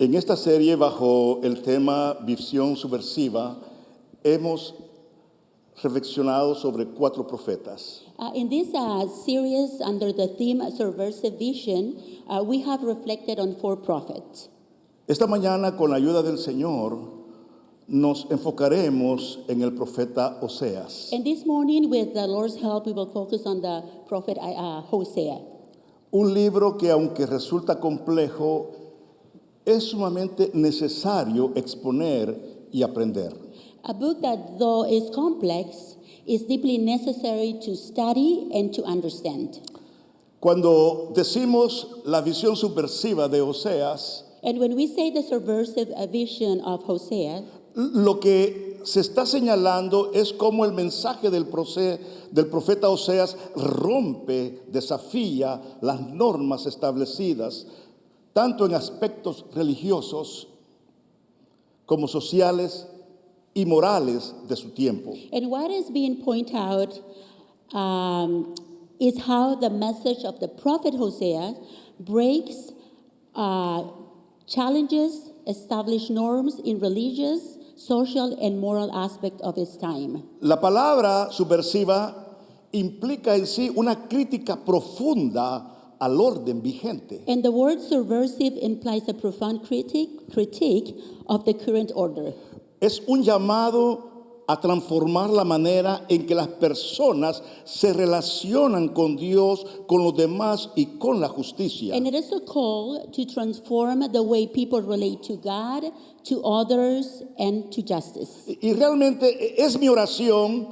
En esta serie, bajo el tema Visión Subversiva, hemos reflexionado sobre 4 profetas. In this series under the theme Subversive Vision, we have reflected on 4 prophets. Esta mañana, con la ayuda del Señor, nos enfocaremos en el profeta Oseas. And this morning, with the Lord's help, we will focus on the prophet Hosea. Un libro que, aunque resulta complejo, es sumamente necesario exponer y aprender. A book that, though is complex, is deeply necessary to study and to understand. Cuando decimos la visión subversiva de Oseas, And when we say the subversive vision of Hosea, lo que se está señalando es cómo el mensaje del profeta Oseas rompe, desafía las normas establecidas, tanto en aspectos religiosos como sociales y morales de su tiempo. and what is being pointed out is how the message of the prophet Hosea breaks challenges, established norms in religious, social, and moral aspect of his time. La palabra subversiva implica en sí una crítica profunda al orden vigente. And the word subversive implies a profound critique of the current order. Es un llamado a transformar la manera en que las personas se relacionan con Dios, con los demás y con la justicia. And it is a call to transform the way people relate to God, to others, and to justice. Y realmente es mi oración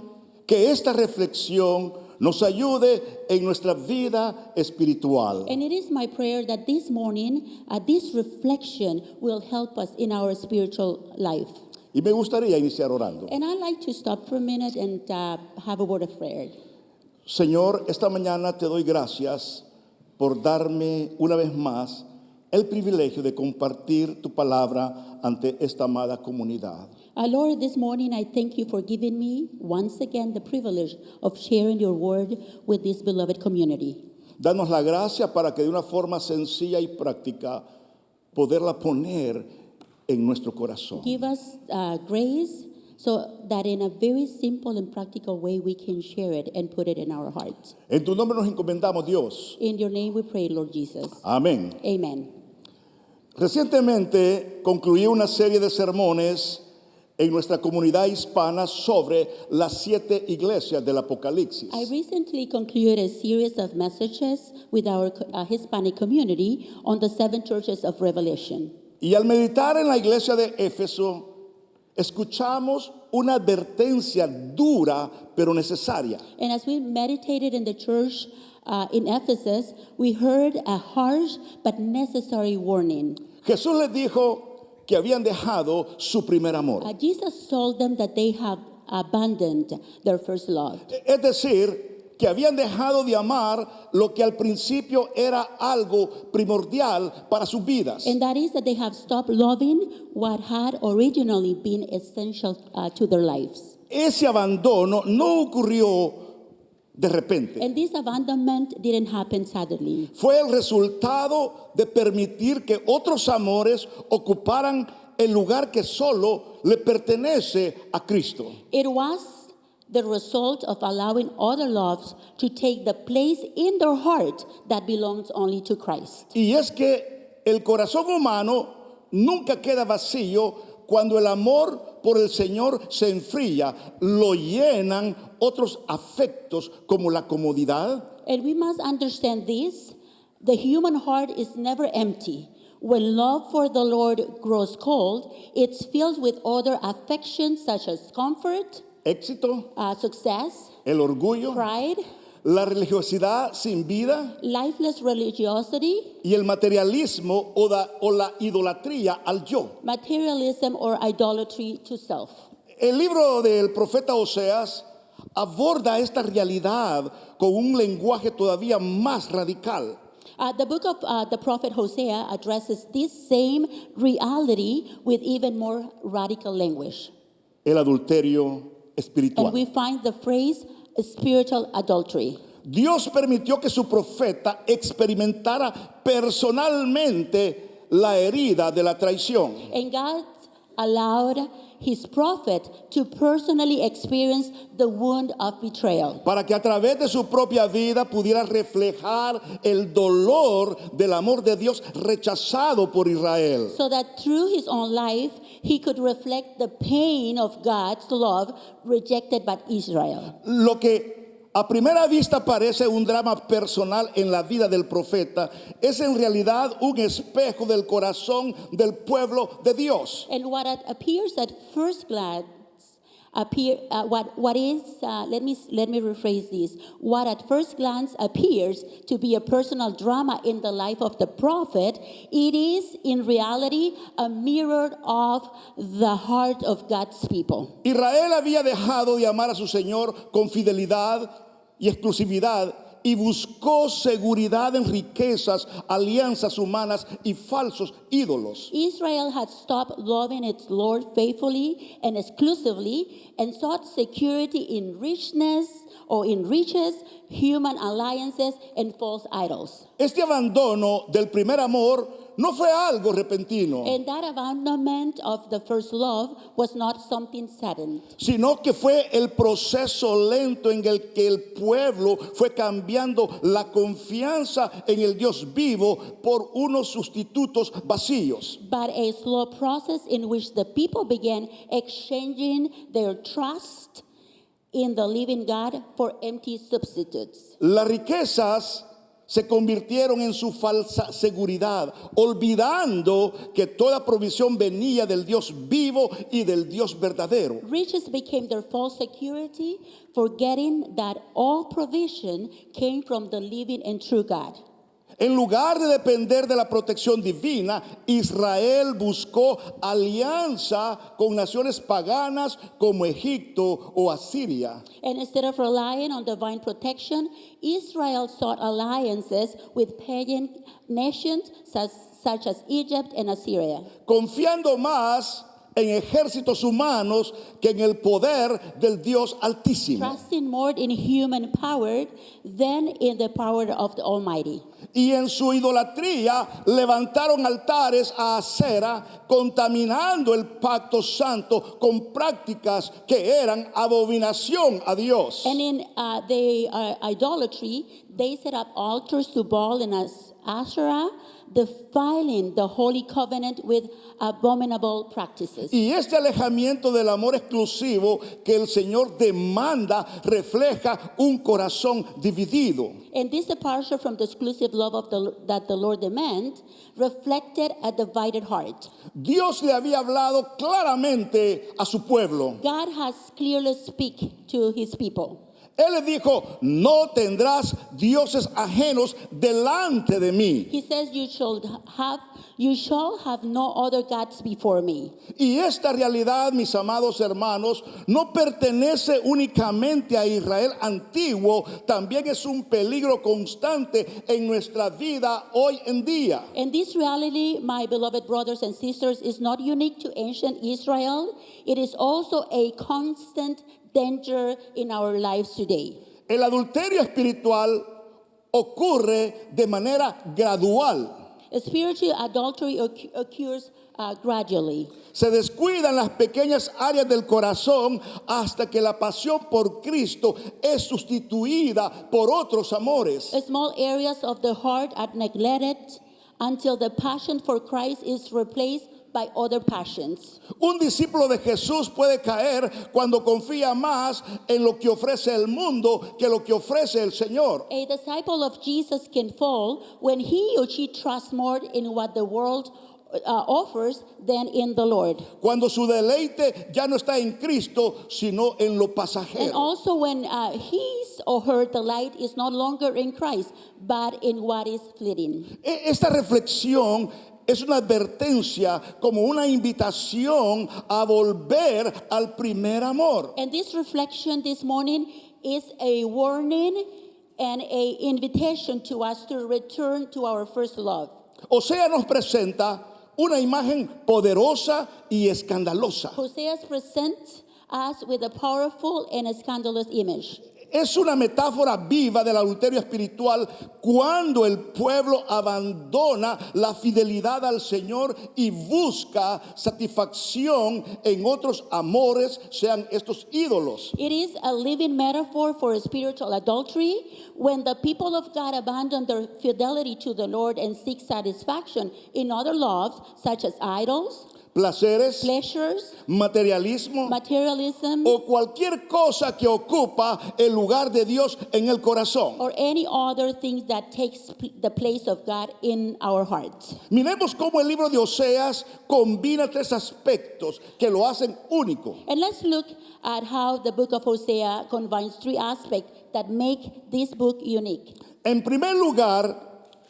que esta reflexión nos ayude en nuestra vida espiritual. And it is my prayer that this morning, this reflection will help us in our spiritual life. Y me gustaría iniciar orando. And I'd like to stop for a minute and have a word of prayer. Señor, esta mañana te doy gracias por darme una vez más el privilegio de compartir tu palabra ante esta amada comunidad. Lord, this morning I thank you for giving me once again the privilege of sharing your word with this beloved community. Danos la gracia para que de una forma sencilla y práctica poderla poner en nuestro corazón. Give us grace so that in a very simple and practical way we can share it and put it in our hearts. En tu nombre nos encomendamos, Dios. In your name we pray, Lord Jesus. Amén. Amen. Recientemente concluí una serie de sermones en nuestra comunidad hispana sobre las 7 iglesias del Apocalipsis. I recently concluded a series of messages with our Hispanic community on the 7 churches of Revelation. Y al meditar en la iglesia de Éfeso, escuchamos una advertencia dura pero necesaria. And as we meditated in the church in Ephesus, we heard a harsh but necessary warning. Jesús les dijo que habían dejado su primer amor. Jesus told them that they have abandoned their first love. Es decir, que habían dejado de amar lo que al principio era algo primordial para sus vidas. And that is that they have stopped loving what had originally been essential to their lives. Ese abandono no ocurrió de repente. And this abandonment didn't happen suddenly. Fue el resultado de permitir que otros amores ocuparan el lugar que solo le pertenece a Cristo. It was the result of allowing other loves to take the place in their heart that belongs only to Christ. Y es que el corazón humano nunca queda vacío cuando el amor por el Señor se enfría, lo llenan otros afectos como la comodidad, And we must understand this. The human heart is never empty. When love for the Lord grows cold, it's filled with other affections such as comfort, éxito, success, el orgullo, pride, la religiosidad sin vida lifeless religiosity, y el materialismo o la idolatría al yo. materialism, or idolatry to self. El libro del profeta Oseas aborda esta realidad con un lenguaje todavía más radical. The book of the prophet Hosea addresses this same reality with even more radical language. El adulterio espiritual. And we find the phrase spiritual adultery. Dios permitió que su profeta experimentara personalmente la herida de la traición. And God allowed his prophet to personally experience the wound of betrayal, Para que a través de su propia vida pudiera reflejar el dolor del amor de Dios rechazado por Israel. so that through his own life he could reflect the pain of God's love rejected by Israel. Lo que a primera vista parece un drama personal en la vida del profeta es en realidad un espejo del corazón del pueblo de Dios. And what appears at first glance let me rephrase this. What at first glance appears to be a personal drama in the life of the prophet, it is in reality a mirror of the heart of God's people. Israel había dejado de amar a su Señor con fidelidad y exclusividad y buscó seguridad en riquezas, alianzas humanas y falsos ídolos. Israel had stopped loving its Lord faithfully and exclusively and sought security in richness or in riches, human alliances, and false idols. Este abandono del primer amor no fue algo repentino, And that abandonment of the first love was not something sudden, sino que fue el proceso lento en el que el pueblo fue cambiando la confianza en el Dios vivo por unos sustitutos vacíos. but a slow process in which the people began exchanging their trust in the living God for empty substitutes. Las riquezas se convirtieron en su falsa seguridad, olvidando que toda provisión venía del Dios vivo y del Dios verdadero. Riches became their false security, forgetting that all provision came from the living and true God. En lugar de depender de la protección divina, Israel buscó alianza con naciones paganas como Egipto o Asiria. And instead of relying on divine protection, Israel sought alliances with pagan nations such as Egypt and Assyria, Confiando más en ejércitos humanos que en el poder del Dios Altísimo. trusting more in human power than in the power of the Almighty. Y en su idolatría levantaron altares a Acera, contaminando el pacto santo con prácticas que eran abominación a Dios. And in idolatry, they set up altars to Baal and Asherah, defiling the holy covenant with abominable practices. Y este alejamiento del amor exclusivo que el Señor demanda refleja un corazón dividido. And this departure from the exclusive love that the Lord demands reflected a divided heart. Dios le había hablado claramente a su pueblo. God has clearly speak to his people. Él le dijo, no tendrás dioses ajenos delante de mí. He says, you shall have no other gods before me. Y esta realidad, mis amados hermanos, no pertenece únicamente a Israel antiguo, también es un peligro constante en nuestra vida hoy en día. And this reality, my beloved brothers and sisters, is not unique to ancient Israel. It is also a constant danger in our lives today. El adulterio espiritual ocurre de manera gradual. Spiritual adultery occurs gradually. Se descuidan las pequeñas áreas del corazón hasta que la pasión por Cristo es sustituida por otros amores. Small areas of the heart are neglected until the passion for Christ is replaced by other passions. Un discípulo de Jesús puede caer cuando confía más en lo que ofrece el mundo que lo que ofrece el Señor. A disciple of Jesus can fall when he or she trusts more in what the world offers than in the Lord. Cuando su deleite ya no está en Cristo, sino en lo And pasajero. also when his or her delight is no longer in Christ, but in what is fleeting. Esta reflexión es una advertencia, como una invitación a volver al primer amor. And this reflection this morning is a warning and an invitation to us to return to our first love. Osea nos presenta una imagen poderosa y escandalosa. Hosea presents us with a powerful and a scandalous image. Es una metáfora viva del adulterio espiritual cuando el pueblo abandona la fidelidad al Señor y busca satisfacción en otros amores, sean estos ídolos. It is a living metaphor for spiritual adultery when the people of God abandon their fidelity to the Lord and seek satisfaction in other loves, such as idols, Placeres, pleasures, materialismo materialism, o cualquier cosa que ocupa el lugar de Dios en el corazón. or any other things that takes the place of God in our hearts. Miremos cómo el libro de Oseas combina tres aspectos que lo hacen único. And let's look at how the book of Hosea combines three aspects that make this book unique. En primer lugar,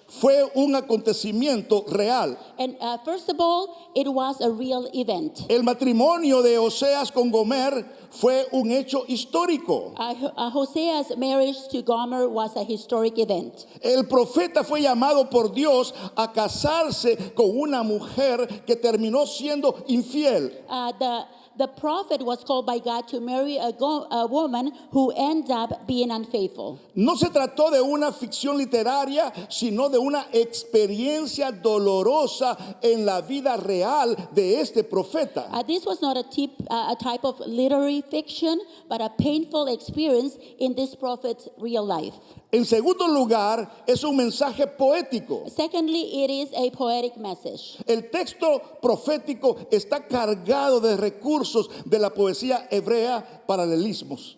fue un acontecimiento real. And first of all, it was a real event. El matrimonio de Oseas con Gomer fue un hecho histórico. Hosea's marriage to Gomer was a historic event. El profeta fue llamado por Dios a casarse con una mujer que terminó siendo infiel. The prophet was called by God to marry a woman who ended up being unfaithful. No se trató de una ficción literaria, sino de una experiencia dolorosa en la vida real de este profeta. This was not a type of literary fiction, but a painful experience in this prophet's real life. En segundo lugar, es un mensaje poético. Secondly, it is a poetic message. El texto profético está cargado de recursos de la poesía hebrea, paralelismos.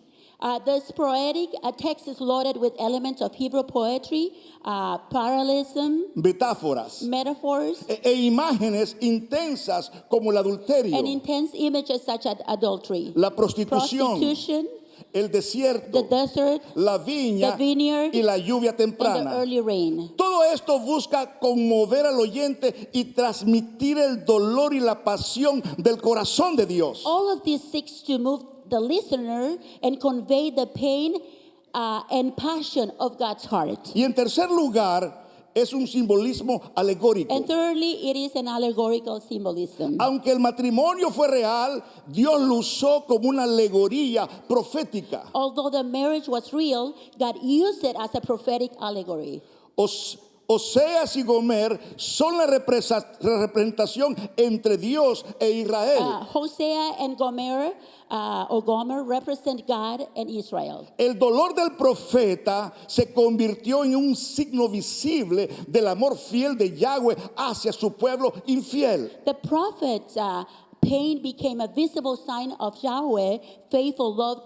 This poetic text is loaded with elements of Hebrew poetry, parallelism, Metáforas metaphors, e imágenes intensas como el adulterio, and intense images such as adultery, la prostitución, prostitution, el the desierto, desert, la viña the vineyard, y la lluvia and the temprana. early rain. Todo esto busca conmover al oyente y transmitir el dolor y la pasión del corazón de Dios. All of this seeks to move the listener and convey the pain and passion of God's heart. Y en tercer lugar, es un simbolismo alegórico. And thirdly, it is an allegorical symbolism. Aunque el matrimonio fue real, Dios lo usó como una alegoría profética. Although the marriage was real, God used it as a prophetic allegory. Oseas y Gomer son la representación entre Dios e Israel. Hosea and Gomer represent God and Israel. El dolor del profeta se convirtió en un signo visible del amor fiel de Yahweh hacia su pueblo infiel. The prophet's pain became a visible sign of Yahweh's faithful love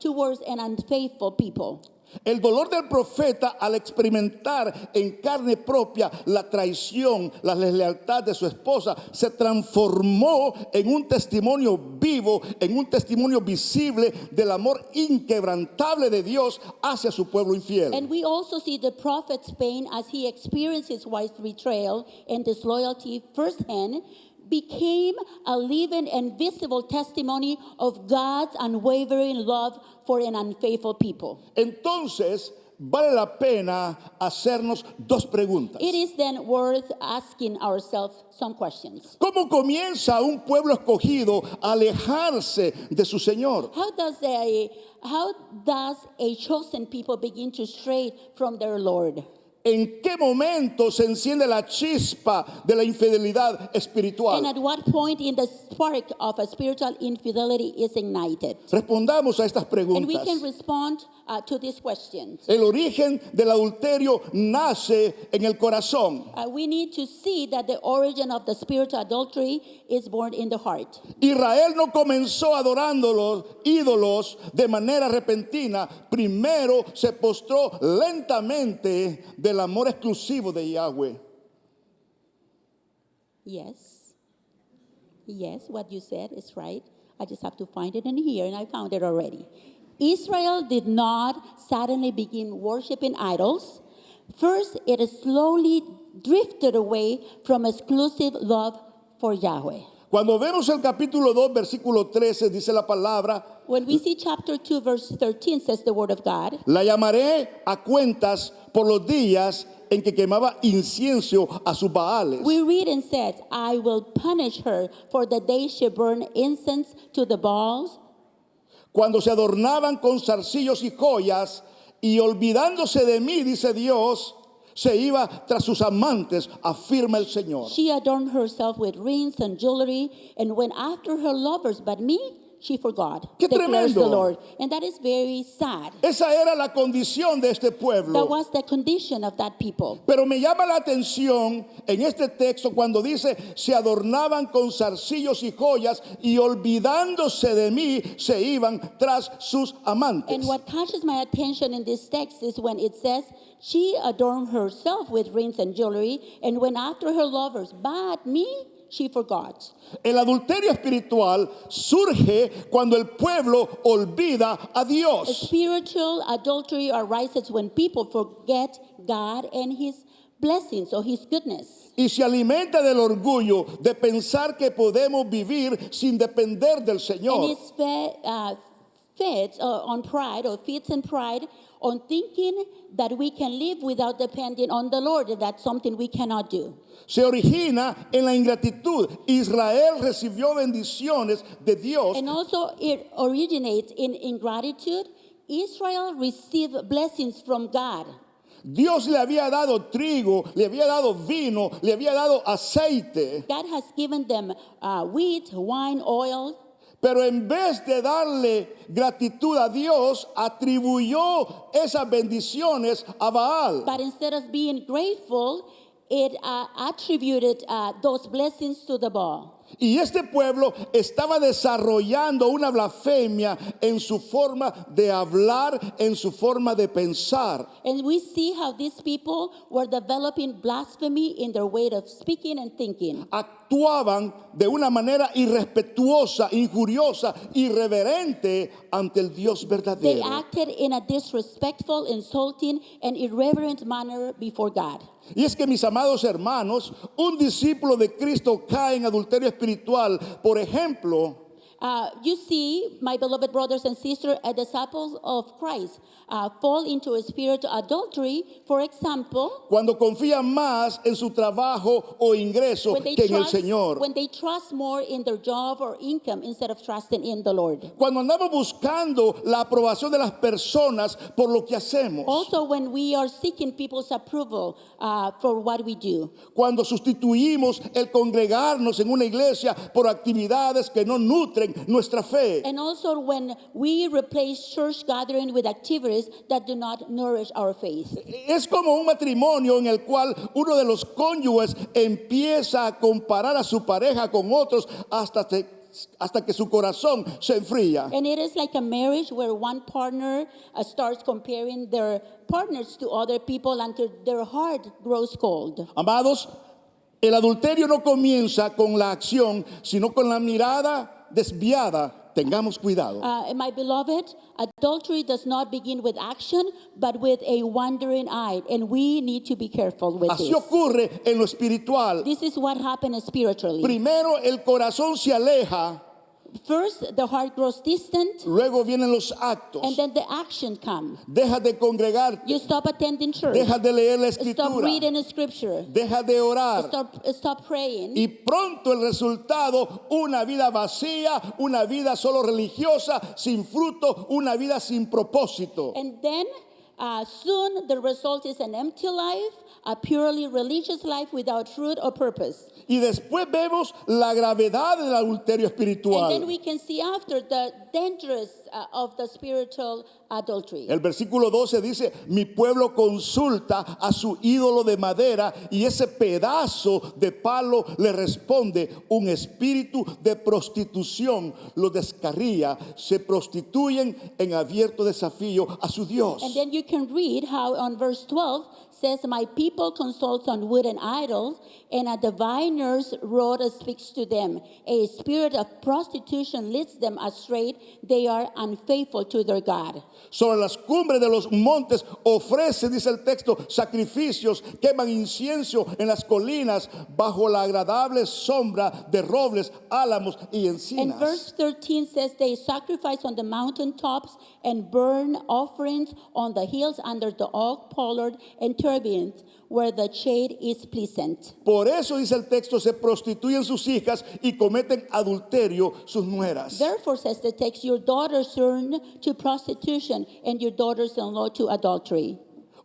towards an unfaithful people. El dolor del profeta al experimentar en carne propia la traición, la deslealtad de su esposa, se transformó en un testimonio vivo, en un testimonio visible del amor inquebrantable de Dios hacia su pueblo infiel. And we also see the prophet's pain as he experienced his wife's betrayal and disloyalty firsthand, became a living and visible testimony of God's unwavering love for an unfaithful people. Entonces, vale la pena hacernos dos preguntas. It is then worth asking ourselves some questions. ¿Cómo comienza un pueblo escogido a alejarse de su Señor? How does a chosen people begin to stray from their Lord? ¿En qué momento se enciende la chispa de la infidelidad espiritual? And at what point in the spark of a spiritual infidelity is ignited? Respondamos a estas And we can preguntas. respond to these questions. El origen del adulterio nace en el corazón. We need to see that the origin of the spiritual adultery is born in the heart. Israel no comenzó adorando los ídolos de manera repentina. Primero se postró lentamente del amor exclusivo de Yahweh. Yes, what you said is right. I just have to find it in here, and I found it already. Israel did not suddenly begin worshiping idols. First, it slowly drifted away from exclusive love for Yahweh. Cuando vemos el capítulo 2, versículo 13, dice la palabra, When we see chapter 2, verse 13, says the word of God, la llamaré a cuentas por los días en que quemaba incienso a sus Baales. we read and said, I will punish her for the day she burned incense to the Baals. cuando se adornaban con zarcillos y joyas, y olvidándose de mí, dice Dios, se iba tras sus amantes, afirma el Señor. She adorned herself with rings and jewelry and went after her lovers, but me she forgot, ¡Qué declares the tremendo! Lord. And that is very sad. Esa era la condición de este That pueblo. was the condition of that people. Pero me llama la atención en este texto cuando dice, se adornaban con zarcillos y joyas y olvidándose de mí, se iban tras sus amantes. And what catches my attention in this text is when it says, she adorned herself with rings and jewelry and went after her lovers, but me she forgot. El adulterio espiritual surge cuando el pueblo olvida a A Dios. spiritual adultery arises when people forget God and His blessings or His goodness. Y se alimenta del orgullo de pensar que podemos vivir sin depender del And Señor. it's fed on pride or feeds in pride on thinking that we can live without depending on the Lord. And that's something we cannot do. Se origina en la ingratitud. Israel recibió bendiciones de Dios, And also it originates in ingratitude. Israel received blessings from God. Dios le había dado trigo, le había dado vino, le había dado aceite, God has given them wheat, wine, oil. pero en vez de darle gratitud a Dios, atribuyó esas bendiciones a Baal. But instead of being grateful, it attributed those blessings to the Baal. Y este pueblo estaba desarrollando una blasfemia en su forma de hablar, en su forma de pensar. And we see how these people were developing blasphemy in their way of speaking and thinking. Actuaban de una manera irrespetuosa, injuriosa, irreverente ante el Dios They verdadero. acted in a disrespectful, insulting, and irreverent manner before God. Y es que, mis amados hermanos, un discípulo de Cristo cae en adulterio espiritual. Por ejemplo, You see, my beloved brothers and sisters, disciples of Christ fall into a spiritual adultery. For example, cuando confía más en su trabajo o ingreso que en el Señor. when they trust more in their job or income instead of trusting in the Lord. Cuando andamos buscando la aprobación de las personas por lo que hacemos. Also, when we are seeking people's approval for what we do. Cuando sustituimos el congregarnos en una iglesia por actividades que no nutren nuestra fe. And also when we replace church gathering with activities that do not nourish our faith. Es como un matrimonio en el cual uno de los cónyuges empieza a comparar a su pareja con otros hasta que su corazón se enfría. And it is like a marriage where one partner starts comparing their partners to other people until their heart grows cold. Amados, el adulterio no comienza con la acción, sino con la mirada desviada. Tengamos cuidado. My beloved, adultery does not begin with action, but with a wandering eye, and we need to be careful with Así this. ocurre en lo espiritual. This is what happens spiritually. Primero el corazón se aleja, First, the heart grows distant, luego vienen los actos. and then the action comes. Dejas de congregarte, You stop attending church, dejas de leer la stop escritura, reading the scripture, dejas de orar. stop praying, Y pronto el resultado, una vida vacía, una vida solo religiosa, sin fruto, una vida sin propósito. and then soon the result is an empty life, a purely religious life without fruit or purpose. Y después vemos la gravedad del adulterio And then espiritual. we can see after the dangers of the spiritual adultery. El versículo 12 dice, mi pueblo consulta a su ídolo de madera y ese pedazo de palo le responde, un espíritu de prostitución lo descarría, se prostituyen en abierto desafío a su Dios. And then you can read how on verse 12 says, my people consult on wooden idols, and a diviner's rod speaks to them. A spirit of prostitution leads them astray. They are unfaithful to their God. Sobre las cumbres de los montes ofrece, dice el texto, sacrificios, queman incienso en las colinas bajo la agradable sombra de robles, álamos y And encinas. verse 13 says, they sacrifice on the mountain tops and burn offerings on the hills under the oak, pollard, and terebinth, where the shade is pleasant. Por eso dice el texto, se prostituyen sus hijas y cometen adulterio sus nueras. Therefore, says the text, your daughters turn to prostitution and your daughters-in-law to adultery.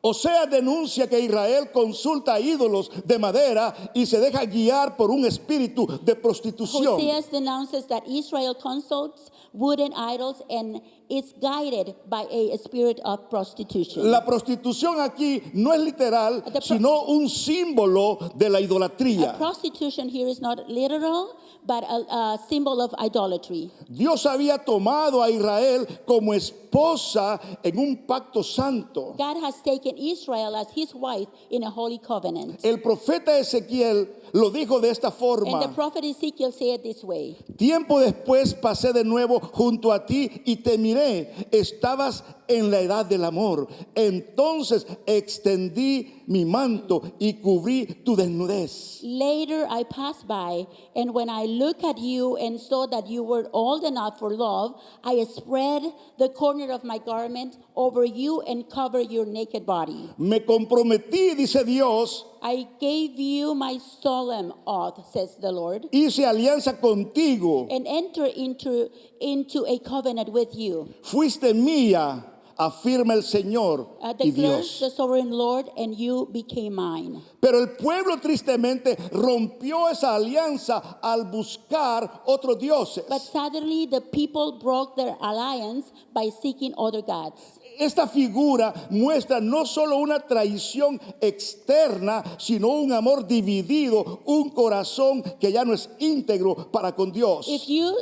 Oseas denuncia que Israel consulta ídolos de madera y se deja guiar por un espíritu de prostitución. Hosea denounces that Israel consults wooden idols and is guided by a spirit of prostitution. La prostitución aquí no es literal, sino un símbolo de la idolatría. Prostitution here is not literal, but a symbol of idolatry. Dios había tomado a Israel como esposa en un pacto santo. God has taken Israel as his wife in a holy covenant. El profeta Ezequiel lo dijo de esta And the forma: prophet Ezekiel said it this way. tiempo después pasé de nuevo junto a ti y te miré, estabas en la edad del amor. Entonces extendí mi manto y cubrí tu desnudez. Later I passed by, and when I looked at you and saw that you were old enough for love, I spread the corner of my garment over you and covered your naked body. Me comprometí, dice Dios, I gave you my solemn oath, says the Lord, hice alianza contigo, and enter into a covenant with you. fuiste mía, afirma el Señor y Declares Dios. the sovereign Lord, and you became mine. Pero el pueblo tristemente rompió esa alianza al buscar otros dioses. But suddenly the people broke their alliance by seeking other gods. Esta figura muestra no solo una traición externa, sino un amor dividido, un corazón que ya no es íntegro para con Dios. If you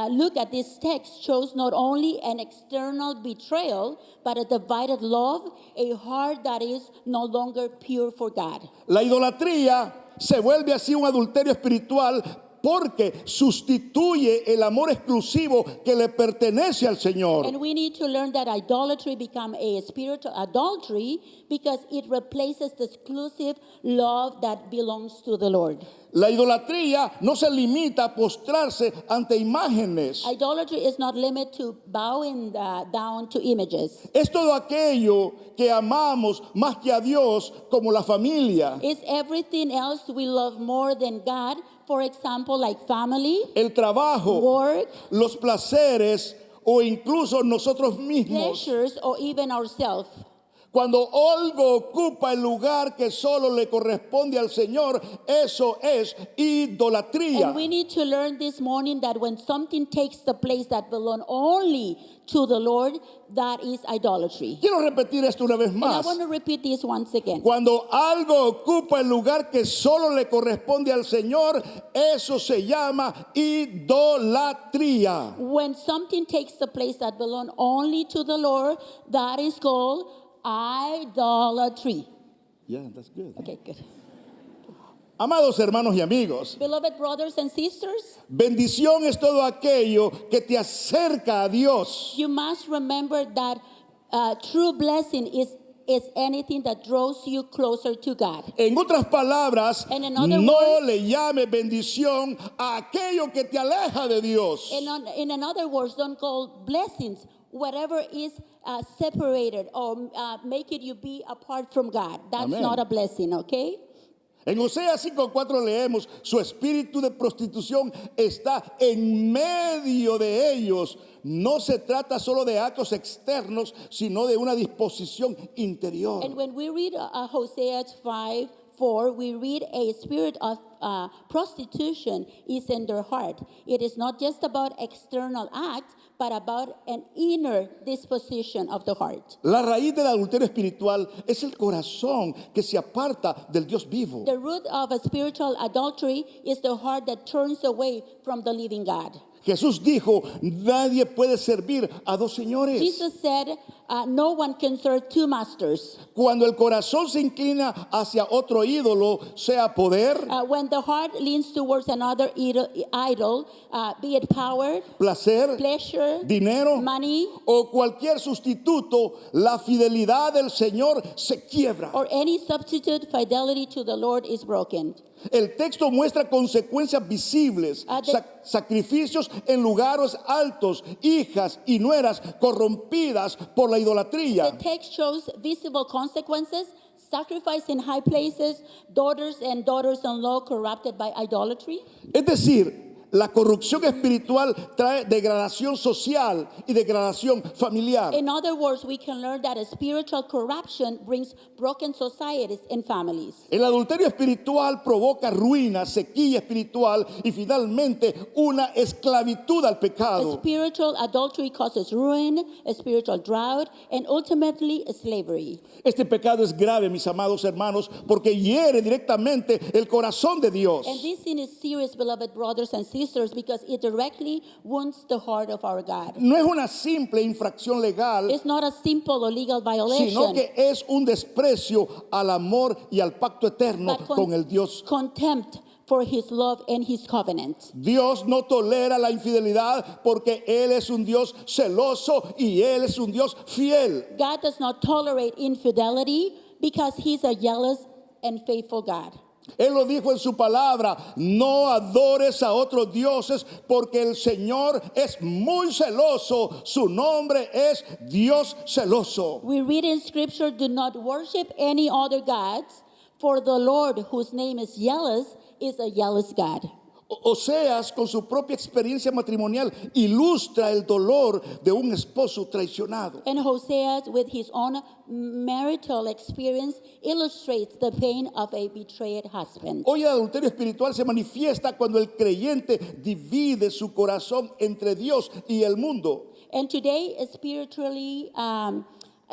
look at this text, shows not only an external betrayal, but a divided love, a heart that is no longer pure for God. La idolatría se vuelve así un adulterio espiritual porque sustituye el amor exclusivo que le pertenece al Señor. And we need to learn that idolatry become a spiritual adultery because it replaces the exclusive love that belongs to the Lord. La idolatría no se limita a postrarse ante imágenes. Idolatry is not limited to bowing down to images. Es todo aquello que amamos más que a Dios, como la familia, It's everything else we love more than God. For example, like family, el trabajo, work, los placeres o incluso nosotros mismos. pleasures, or even ourselves. Cuando algo ocupa el lugar que solo le corresponde al Señor, eso es idolatría. And we need to learn this morning that when something takes the place that belongs only to the Lord, that is idolatry. Quiero repetir esto una vez And I más. want to repeat this once again. Cuando algo ocupa el lugar que solo le corresponde al Señor, eso se llama idolatría. When something takes the place that belongs only to the Lord, that is called idolatry. Yeah, that's good. Okay, good. Amados hermanos y amigos, Beloved brothers and sisters, bendición es todo aquello que te acerca a Dios. you must remember that true blessing is anything that draws you closer to God. En otras palabras, And in other no words- le llame bendición a aquello que te aleja de Dios. In other words, don't call blessings whatever is separated or make it you be apart from God. That's Amen. not a blessing, okay? En Oseas 5:4 leemos, su espíritu de prostitución está en medio de ellos. No se trata solo de actos externos, sino de una disposición interior. And when we read Hosea 5:4, we read a spirit of prostitution is in their heart. It is not just about external acts, but about an inner disposition of the heart. La raíz del adulterio espiritual es el corazón que se aparta del Dios vivo. The root of a spiritual adultery is the heart that turns away from the living God. Jesús dijo, nadie puede servir a dos señores. Jesus said, no one can serve two masters. Cuando el corazón se inclina hacia otro ídolo, sea poder, When the heart leans towards another idol, be it power, placer, pleasure, dinero money, o cualquier sustituto, la fidelidad del Señor se quiebra. or any substitute, fidelity to the Lord is broken. El texto muestra consecuencias visibles, sacrificios en lugares altos, hijas y nueras corrompidas por la idolatría. The text shows visible consequences, sacrifice in high places, daughters and daughters-in-law corrupted by idolatry. Es decir, la corrupción espiritual trae degradación social y degradación familiar. In other words, we can learn that a spiritual corruption brings broken societies and families. El adulterio espiritual provoca ruina, sequía espiritual y finalmente una esclavitud al A pecado. spiritual adultery causes ruin, a spiritual drought, and ultimately a slavery. Este pecado es grave, mis amados hermanos, porque hiere directamente el corazón de Dios. And this sin is serious, beloved brothers and sisters, because it directly wounds the heart of our God. No es una simple infracción legal, It's not a simple or legal sino violation, que es un desprecio al amor y al pacto eterno but con el Dios. contempt for his love and his covenant. Dios no tolera la infidelidad porque Él es un Dios celoso y Él es un Dios fiel. God does not tolerate infidelity because he's a jealous and faithful God. Él lo dijo en su palabra, no adores a otros dioses porque el Señor es muy celoso, su nombre es Dios celoso. We read in scripture, do not worship any other gods, for the Lord, whose name is jealous, is a jealous God. Oseas, con su propia experiencia matrimonial, ilustra el dolor de un esposo traicionado. And Hosea, with his own marital experience, illustrates the pain of a betrayed husband. Hoy el adulterio espiritual se manifiesta cuando el creyente divide su corazón entre Dios y el mundo. And today, a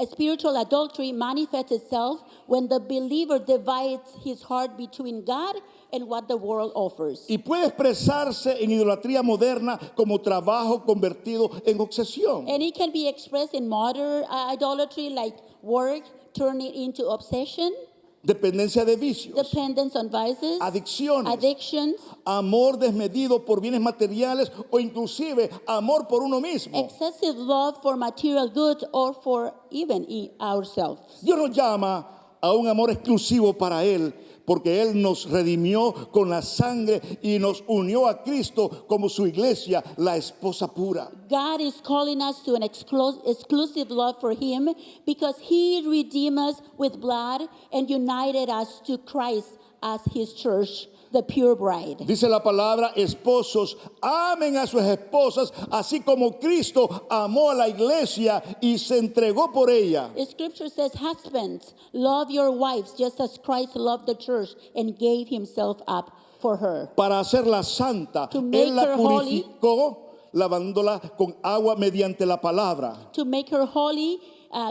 spiritual adultery manifests itself when the believer divides his heart between God and what the world offers. Y puede expresarse en idolatría moderna como trabajo convertido en obsesión. And it can be expressed in modern idolatry, like work turning into obsession, Dependencia de vicios, dependence on vices, adicciones, addictions, amor desmedido por bienes materiales o inclusive amor por uno mismo. excessive love for material goods or for even ourselves. Dios nos llama a un amor exclusivo para Él, porque Él nos redimió con la sangre y nos unió a Cristo como su iglesia, la esposa pura. God is calling us to an exclusive love for Him because He redeemed us with blood and united us to Christ as His church, the pure bride. Dice la palabra, esposos, amen a sus esposas, así como Cristo amó a la iglesia y se entregó por ella. The scripture says, husbands, love your wives just as Christ loved the church and gave Himself up for her. Para hacerla santa, To make Él la her holy. purificó, lavándola con agua mediante la palabra. To make her holy,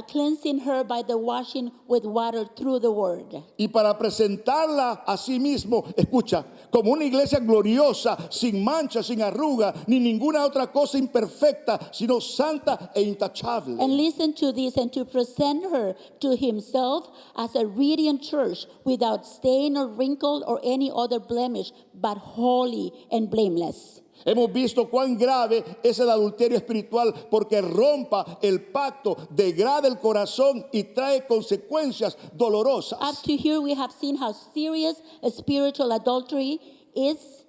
cleansing her by the washing with water through the word. Y para presentarla a sí mismo, escucha, como una iglesia gloriosa, sin mancha, sin arruga, ni ninguna otra cosa imperfecta, sino santa e intachable. And listen to this, and to present her to Himself as a radiant church without stain or wrinkle or any other blemish, but holy and blameless. Hemos visto cuán grave es el adulterio espiritual porque rompa el pacto, degrada el corazón y trae consecuencias dolorosas. Up to here, we have seen how serious a spiritual adultery is,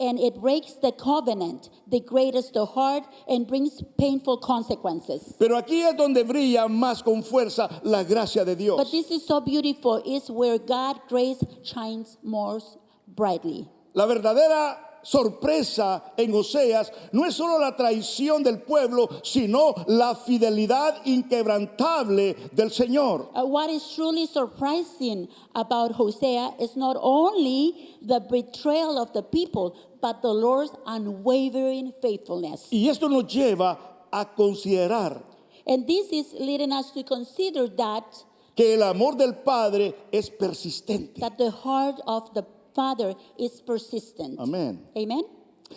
and it breaks the covenant, degrades the heart, and brings painful consequences. Pero aquí es donde brilla más con fuerza la gracia de Dios. But this is so beautiful, is where God's grace shines more brightly. La verdadera sorpresa en Oseas no es solo la traición del pueblo, sino la fidelidad inquebrantable del Señor. What is truly surprising about Hosea is not only the betrayal of the people, but the Lord's unwavering faithfulness. Y esto nos lleva a considerar And this is leading us to consider that que el amor del Padre es persistente. the heart of the Father is persistent. Amén. Amen.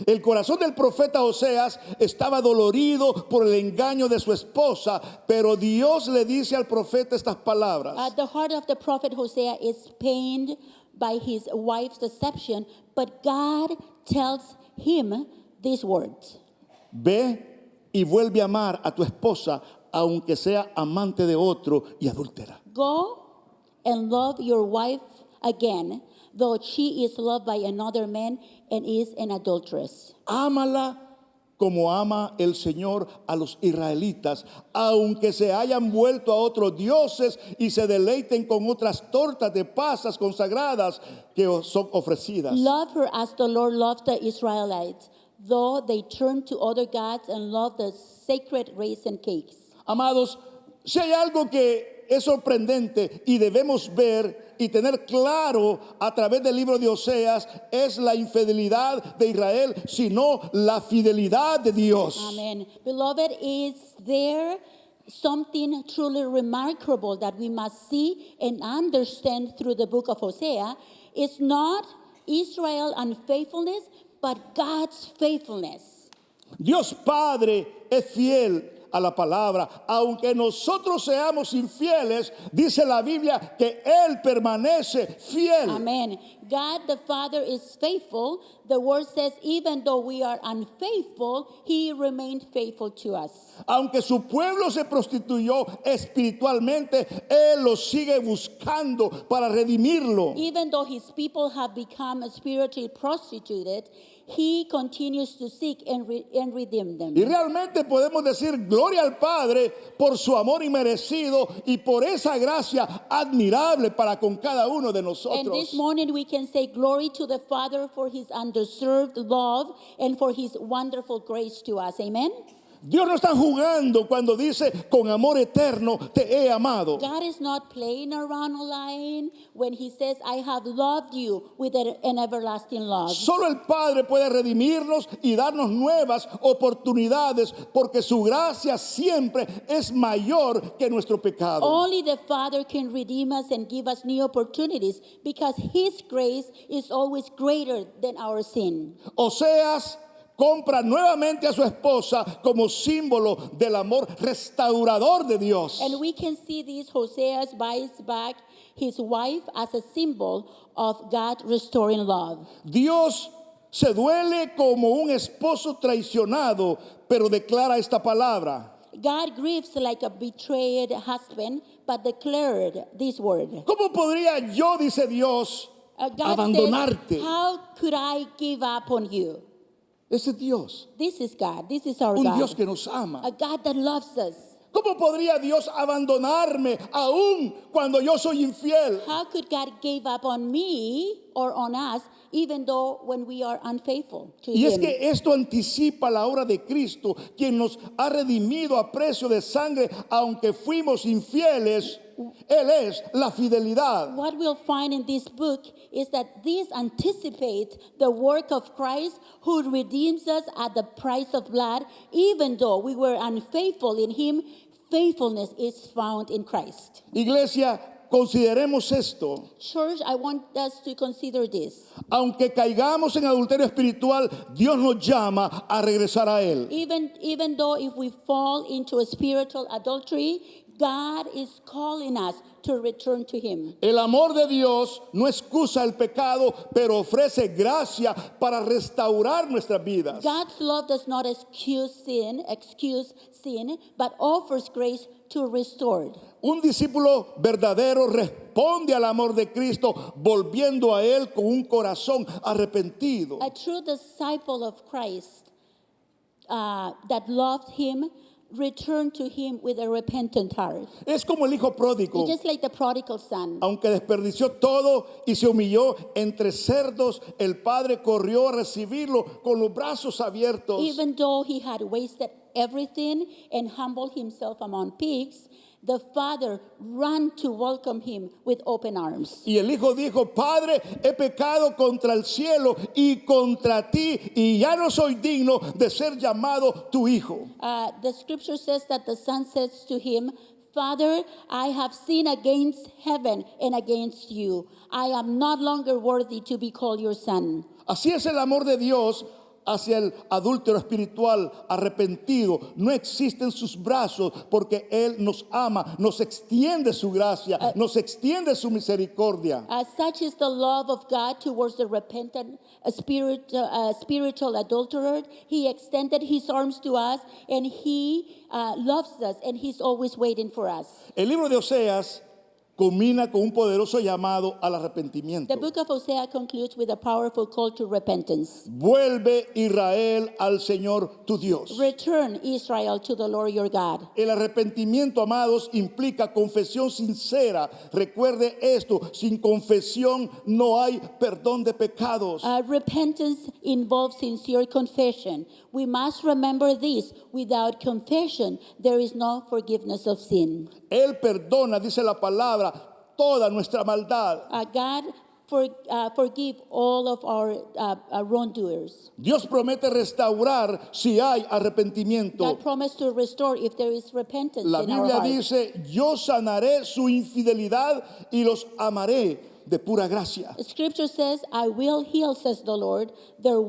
El corazón del profeta Oseas estaba dolorido por el engaño de su esposa, pero Dios le dice al profeta estas palabras. The heart of the prophet Hosea is pained by his wife's deception, but God tells him these words. Ve y vuelve a amar a tu esposa, aunque sea amante de otro y adúltera. Go and love your wife again, though she is loved by another man and is an adulteress. Ámala como ama el Señor a los israelitas, aunque se hayan vuelto a otros dioses y se deleiten con otras tortas de pasas consagradas que son ofrecidas. Love her as the Lord loved the Israelites, though they turned to other gods and loved the sacred raisin cakes. Amados, si hay algo que es sorprendente y debemos ver y tener claro a través del libro de Oseas, es la infidelidad de Israel, sino la fidelidad de Dios. Amen. Beloved, is there something truly remarkable that we must see and understand through the book of Hosea? It's not Israel's unfaithfulness, but God's faithfulness. Dios Padre es fiel a la palabra, aunque nosotros seamos infieles, dice la Biblia que Él permanece fiel. Amen. God the Father is faithful. The word says, even though we are unfaithful, He remained faithful to us. Aunque su pueblo se prostituyó espiritualmente, Él lo sigue buscando para redimirlo. Even though His people have become spiritually prostituted, He continues to seek and redeem them. Y realmente podemos decir gloria al Padre por su amor inmerecido y por esa gracia admirable para con cada uno de And this nosotros. morning we can say glory to the Father for His undeserved love and for His wonderful grace to us. Amen. Dios no está jugando cuando dice con amor eterno te he amado. God is not playing around a line when He says, I have loved you with an everlasting love. Solo el Padre puede redimirnos y darnos nuevas oportunidades porque su gracia siempre es mayor que nuestro pecado. Only the Father can redeem us and give us new opportunities because His grace is always greater than our sin. Oseas compra nuevamente a su esposa como símbolo del amor restaurador de Dios. And we can see this, Hosea buys back his wife as a symbol of God restoring love. Dios se duele como un esposo traicionado, pero declara esta palabra. God grieves like a betrayed husband, but declared this word. ¿Cómo podría yo, dice Dios, God abandonarte? says, how could I give up on you? Ese es Dios, This is God. This is our un God. Dios que nos ama. A God that loves us. ¿Cómo podría Dios abandonarme aún cuando yo soy infiel? How could God give up on me or on us even though when we are unfaithful to Y es Him? que esto anticipa la obra de Cristo, quien nos ha redimido a precio de sangre, aunque fuimos infieles. Él es la fidelidad. What we'll find in this book is that this anticipates the work of Christ who redeems us at the price of blood. Even though we were unfaithful in Him, faithfulness is found in Christ. Iglesia, consideremos esto. Church, I want us to consider this. Aunque caigamos en adulterio espiritual, Dios nos llama a regresar a Él. Even though if we fall into a spiritual adultery, God is calling us to return to Him. El amor de Dios no excusa el pecado, pero ofrece gracia para restaurar nuestras vidas. God's love does not excuse sin, but offers grace to restore. Un discípulo verdadero responde al amor de Cristo volviendo a Él con un corazón arrepentido. A true disciple of Christ that loved Him returned to Him with a repentant heart. Es como el hijo pródigo, Just like the prodigal son. aunque desperdició todo y se humilló entre cerdos, el padre corrió a recibirlo con los brazos abiertos. Even though he had wasted everything and humbled himself among pigs, the father ran to welcome him with open arms. Y el hijo dijo: Padre, he pecado contra el cielo y contra ti, y ya no soy digno de ser llamado tu hijo. The scripture says that the son says to him, Father, I have sinned against heaven and against you. I am not longer worthy to be called your son. Así es el amor de Dios hacia el adúltero espiritual arrepentido, no existen sus brazos porque Él nos ama, nos extiende su gracia, nos extiende su misericordia. Such is the love of God towards the repentant spiritual adulterer. He extended his arms to us, and he loves us, and he's always waiting for us. El libro de Oseas culmina con un poderoso llamado al arrepentimiento. The book of Hosea concludes with a powerful call to repentance. Vuelve Israel al Señor tu Dios. Return, Israel, to the Lord your God. El arrepentimiento, amados, implica confesión sincera. Recuerde esto, sin confesión no hay perdón de pecados. Repentance involves sincere confession. We must remember this. Without confession, there is no forgiveness of sin. Él perdona, dice la palabra, toda nuestra maldad. God forgive all of our wrongdoers. Dios promete restaurar si hay arrepentimiento. God promised to restore if there is repentance La in our Biblia heart. dice, yo sanaré su infidelidad y los amaré de pura gracia. Scripture says, I will heal, says the Lord, their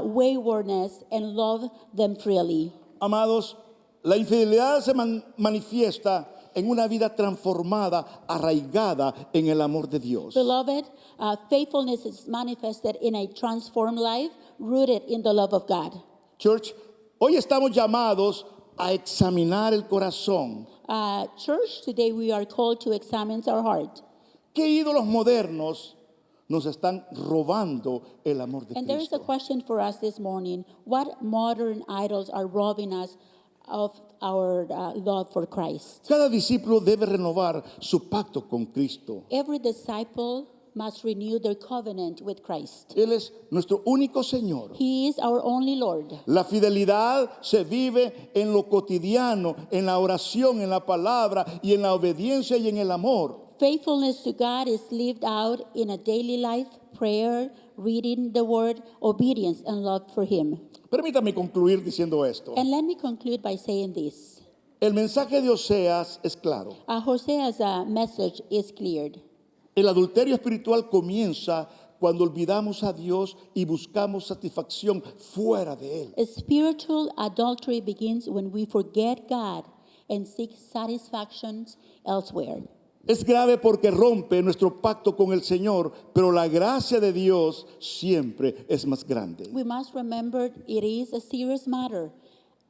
waywardness and love them freely. Amados, la infidelidad se manifiesta en una vida transformada, arraigada en el amor de Dios. Beloved, faithfulness is manifested in a transformed life rooted in the love of God. Church, hoy estamos llamados a examinar el corazón. Church, today we are called to examine our heart. ¿Qué ídolos modernos nos están robando el amor de And there is a Cristo? question for us this morning. What modern idols are robbing us of our love for Christ? Cada discípulo debe renovar su pacto con Cristo. Every disciple must renew their covenant with Christ. Él es nuestro único Señor. He is our only Lord. La fidelidad se vive en lo cotidiano, en la oración, en la palabra y en la obediencia y en el amor. Faithfulness to God is lived out in a daily life, prayer, reading the word, obedience, and love for Him. Permítame concluir diciendo esto. And let me conclude by saying this. El mensaje de Oseas es claro. Hosea's message is cleared. El adulterio espiritual comienza cuando olvidamos a Dios y buscamos satisfacción fuera de Él. A spiritual adultery begins when we forget God and seek satisfactions elsewhere. Es grave porque rompe nuestro pacto con el Señor, pero la gracia de Dios siempre es más grande. We must remember it is a serious matter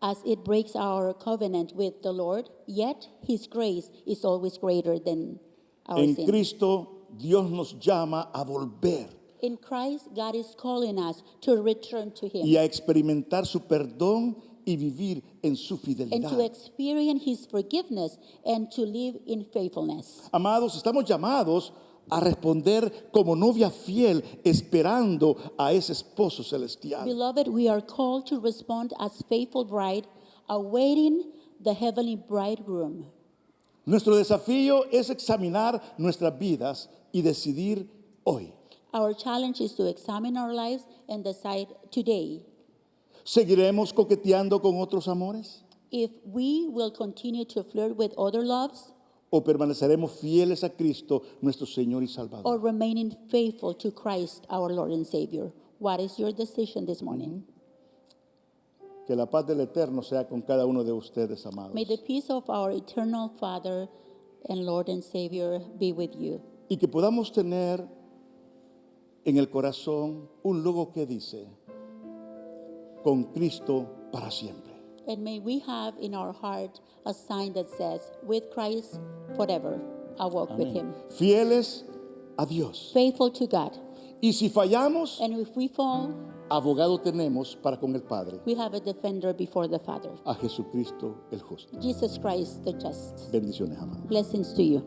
as it breaks our covenant with the Lord, yet His grace is always greater than our En sin. Cristo, Dios nos llama a volver In Christ, God is calling us to return to Him y a experimentar su perdón y vivir en su and to fidelidad. experience His forgiveness and to live in faithfulness. Amados, estamos llamados a responder como novia fiel, esperando a ese esposo celestial. Beloved, we are called to respond as faithful bride, awaiting the heavenly bridegroom. Nuestro desafío es examinar nuestras vidas y decidir hoy. Our challenge is to examine our lives and decide today ¿Seguiremos coqueteando con otros amores? if we will continue to flirt with other loves ¿O permaneceremos fieles a Cristo, nuestro Señor y or Salvador? remaining faithful to Christ, our Lord and Savior. What is your decision this morning? Que la paz del Eterno sea con cada uno de ustedes, amados. May the peace of our eternal Father and Lord and Savior be with you. Y que podamos tener en el corazón un logo que dice, con Cristo para siempre. And may we have in our heart a sign that says, with Christ forever, I walk with Him. Fieles a Dios. Faithful to God. Y si fallamos, And if we fall, abogado tenemos para con el Padre, we have a defender before the Father. a Jesucristo el justo. Jesus Christ, the just. Bendiciones, amados. Blessings to you.